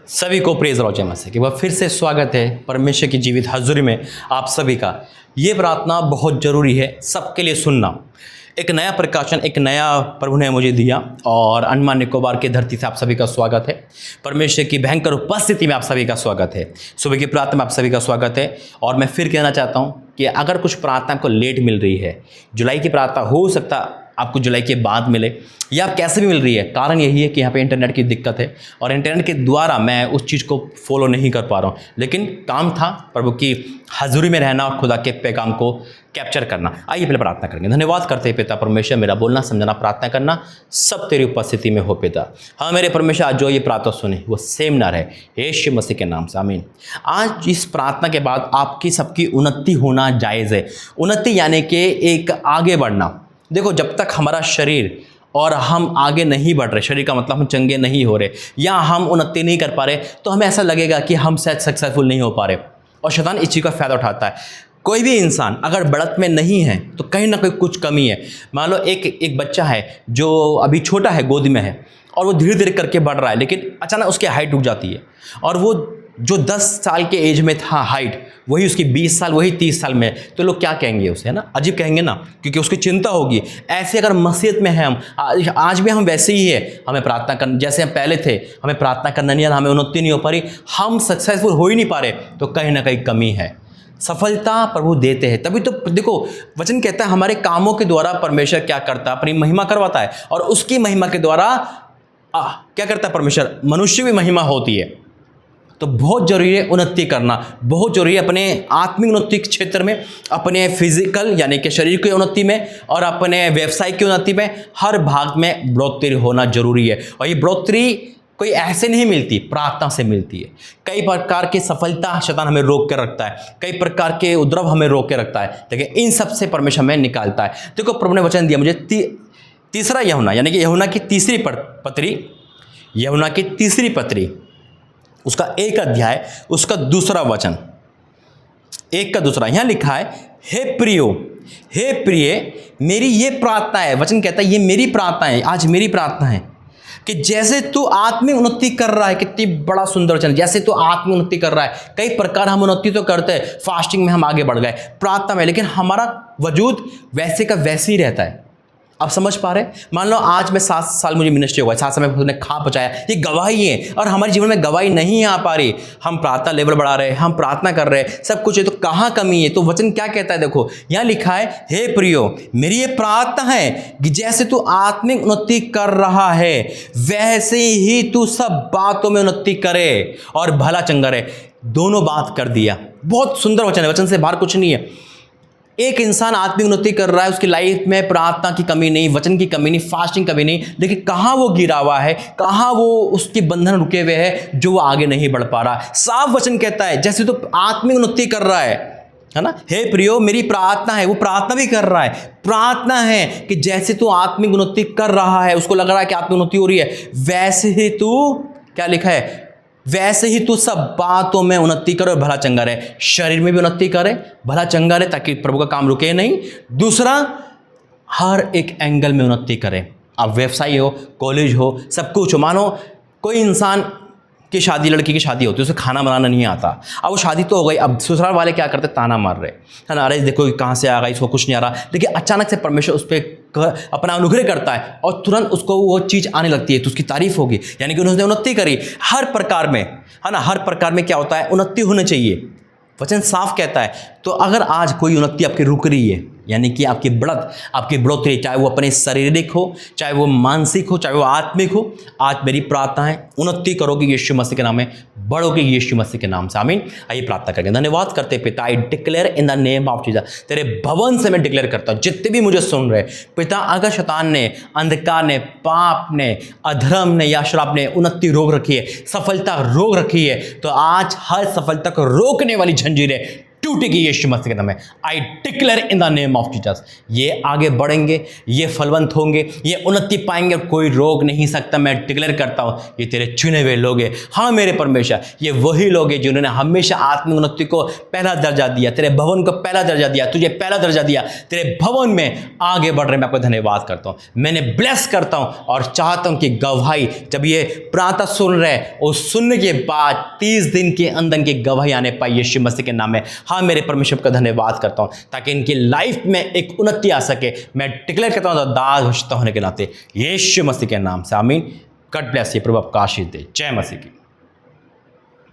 सभी को praise Lord जय मसीह की बार फिर से स्वागत है परमेश्वर की जीवित हजूरी में आप सभी का। ये प्रार्थना बहुत ज़रूरी है सबके लिए सुनना। एक नया प्रकाशन, एक नया प्रभु ने मुझे दिया और अंडमान निकोबार की धरती से आप सभी का स्वागत है। परमेश्वर की भयंकर उपस्थिति में आप सभी का स्वागत है। सुबह की प्रार्थना में आप सभी का स्वागत है। और मैं फिर कहना चाहता हूँ कि अगर कुछ प्रार्थना आपको लेट मिल रही है, जुलाई की प्रार्थना हो सकता आपको जुलाई के बाद मिले या आप कैसे भी मिल रही है, कारण यही है कि यहाँ पे इंटरनेट की दिक्कत है और इंटरनेट के द्वारा मैं उस चीज़ को फॉलो नहीं कर पा रहा हूँ। लेकिन काम था प्रभु की हजूरी में रहना और खुदा के पैगाम को कैप्चर करना। आइए पहले प्रार्थना करेंगे। धन्यवाद करते हैं पिता परमेश्वर, मेरा बोलना समझना प्रार्थना करना सब तेरी उपस्थिति में हो पिता। हाँ मेरे परमेश्वर, आज जो ये प्रार्थना सुने वो सेम ना रहे, यीशु मसीह के नाम से आमीन। आज इस प्रार्थना के बाद आपकी सबकी उन्नति होना जायज़ है। उन्नति यानी कि एक आगे बढ़ना। देखो, जब तक हमारा शरीर और हम आगे नहीं बढ़ रहे, शरीर का मतलब हम चंगे नहीं हो रहे या हम उन्नति नहीं कर पा रहे, तो हमें ऐसा लगेगा कि हम शायद सक्सेसफुल नहीं हो पा रहे और शैतान इस चीज़ का फ़ायदा उठाता है। कोई भी इंसान अगर बढ़त में नहीं है तो कहीं ना कहीं कुछ कमी है। मान लो एक बच्चा है जो अभी छोटा है, गोद में है और वो धीरे धीरे करके बढ़ रहा है, लेकिन अचानक उसकी हाइट रुक जाती है और वो जो 10 साल के एज में था हाइट, वही उसकी 20 साल, वही 30 साल में, तो लोग क्या कहेंगे उसे, है ना, अजीब कहेंगे ना, क्योंकि उसकी चिंता होगी। ऐसे अगर मसीहत में है हम आज भी हम वैसे ही है, हमें प्रार्थना करना जैसे हम पहले थे, हमें प्रार्थना करना नहीं है, हमें उन्नति नहीं हो पा रही, हम सक्सेसफुल हो ही नहीं पा रहे, तो कहीं ना कहीं कमी है। सफलता प्रभु देते हैं, तभी तो देखो वचन कहता है हमारे कामों के द्वारा परमेश्वर क्या करता है, अपनी महिमा करवाता है और उसकी महिमा के द्वारा क्या करता है परमेश्वर, मनुष्य की महिमा होती है। तो बहुत जरूरी है उन्नति करना, बहुत जरूरी है अपने आत्मिक उन्नति के क्षेत्र में, अपने फिजिकल यानी कि शरीर की उन्नति में और अपने व्यवसाय की उन्नति में, हर भाग में बढ़ोतरी होना जरूरी है। और ये बढ़ोतरी कोई ऐसे नहीं मिलती, प्रार्थना से मिलती है। कई प्रकार की सफलता शैतान हमें रोक के रखता है, कई प्रकार के उपद्रव हमें रोक के रखता है, लेकिन इन सब से परमेश्वर हमें निकालता है। देखो प्रभु ने वचन दिया मुझे तीसरा यूहन्ना यानी कि यूहन्ना की तीसरी पत्री, यूहन्ना की तीसरी पत्री उसका 1 अध्याय उसका 2 वचन, 1 का 2 यहाँ लिखा है, हे प्रियो, हे प्रिय, मेरी ये प्रार्थना है। वचन कहता है ये मेरी प्रार्थना है, आज मेरी प्रार्थना है कि जैसे तू आत्मिक उन्नति कर रहा है, कितनी बड़ा सुंदर वचन, जैसे तू आत्मिक उन्नति कर रहा है। कई प्रकार हम उन्नति तो करते हैं, फास्टिंग में हम आगे बढ़ गए, प्रार्थना में, लेकिन हमारा वजूद वैसे का वैसे ही रहता है। आप समझ पा रहे? मान लो आज मैं 7 साल मुझे मिनिस्ट्री हुआ है, 7 साल में उसने खा पचाया, ये गवाही है और हमारे जीवन में गवाही नहीं आ पा रही। हम प्रार्थना लेवल बढ़ा रहे हैं, हम प्रार्थना कर रहे हैं, सब कुछ है, तो कहाँ कमी है? तो वचन क्या कहता है, देखो यहाँ लिखा है, हे प्रियो, मेरी ये प्रार्थना है कि जैसे तू आत्मिक उन्नति कर रहा है वैसे ही तू सब बातों में उन्नति करे और भला चंगा रहे। दोनों बात कर दिया। बहुत सुंदर वचन है, वचन से बाहर कुछ नहीं है। एक इंसान आत्मिक उन्नति कर रहा है, उसकी लाइफ में प्रार्थना की कमी नहीं, वचन की कमी नहीं, फास्टिंग कमी नहीं, लेकिन कहाँ वो गिरा हुआ है, कहाँ वो उसके बंधन रुके हुए हैं जो वो आगे नहीं बढ़ पा रहा। साफ वचन कहता है जैसे तो आत्मिक उन्नति कर रहा है ना, हे प्रियो मेरी प्रार्थना है, वो प्रार्थना भी कर रहा है। प्रार्थना है कि जैसे तू आत्मिक उन्नति कर रहा है, उसको लग रहा है कि आत्मिक उन्नति हो रही है, वैसे ही तू, क्या लिखा है, वैसे ही तू सब बातों में उन्नति करे और भला चंगा रहे। शरीर में भी उन्नति करे, भला चंगा रहे, ताकि प्रभु का काम रुके नहीं। दूसरा, हर एक एंगल में उन्नति करे। अब व्यवसाय हो, कॉलेज हो, सब कुछ हो। मानो कोई इंसान की शादी, लड़की की शादी होती है, उसे खाना बनाना नहीं आता, अब वो शादी तो हो गई, अब ससुराल वाले क्या करते, ताना मार रहे है ना, अरे देखो कहाँ से आ गई, इसको कुछ नहीं आ रहा। लेकिन अचानक से परमेश्वर उस पर अपना अनुग्रह करता है और तुरंत उसको वो चीज़ आने लगती है, तो उसकी तारीफ होगी, यानी कि उन्होंने उन्नति करी हर प्रकार में, है ना। हर प्रकार में क्या होता है, उन्नति होनी चाहिए, वचन साफ कहता है। तो अगर आज कोई उन्नति आपकी रुक रही है, यानी कि आपकी बढ़त, आपकी बढ़ोतरी, चाहे वो अपने शारीरिक हो, चाहे वो मानसिक हो, चाहे वो आत्मिक हो, आज मेरी प्रार्थना है उन्नति करोगे यीशु मसीह के नाम में, बढ़ोगे यीशु मसीह के नाम से, आमीन। आइए प्रार्थना करेंगे। धन्यवाद करते पिता, I declare in the name of Jesus, तेरे भवन से मैं डिक्लेयर करता हूँ, जितने भी मुझे सुन रहे पिता, अगर शैतान ने, अंधकार ने, पाप ने, अधर्म ने या शराब ने उन्नति रोक रखी है, सफलता रोक रखी है, तो आज हर सफलता को रोकने वाली जंजीरें टूटेगी यीशु मसीह के नाम में। I declare in the name of Jesus, ये आगे बढ़ेंगे, ये फलवंत होंगे, ये उन्नति पाएंगे, कोई रोक नहीं सकता। मैं डिक्लेयर करता हूँ ये तेरे चुने हुए लोग हैं। हाँ मेरे परमेश्वर, ये वही लोग हैं जिन्होंने हमेशा आत्मिक उन्नति को पहला दर्जा दिया, तेरे भवन को पहला दर्जा दिया, तुझे पहला दर्जा दिया, तेरे भवन में आगे बढ़ रहे। मैं आपको धन्यवाद करता हूँ, मैंने ब्लेस करता हूँ और चाहता हूँ कि गवाही जब ये प्रातः सुन रहे और सुनने के बाद 30 दिन के अंदर की गवाही आने पाए यीशु मसीह के नाम में। हाँ मेरे परमेश्वर का धन्यवाद करता हूँ ताकि इनकी लाइफ में एक उन्नति आ सके। मैं डिक्लेयर करता हूँ दास होने के नाते यीशु मसीह के नाम से, आमीन। गॉड ब्लेस यू, प्रभु आपको आशीष दे। जय मसीह की।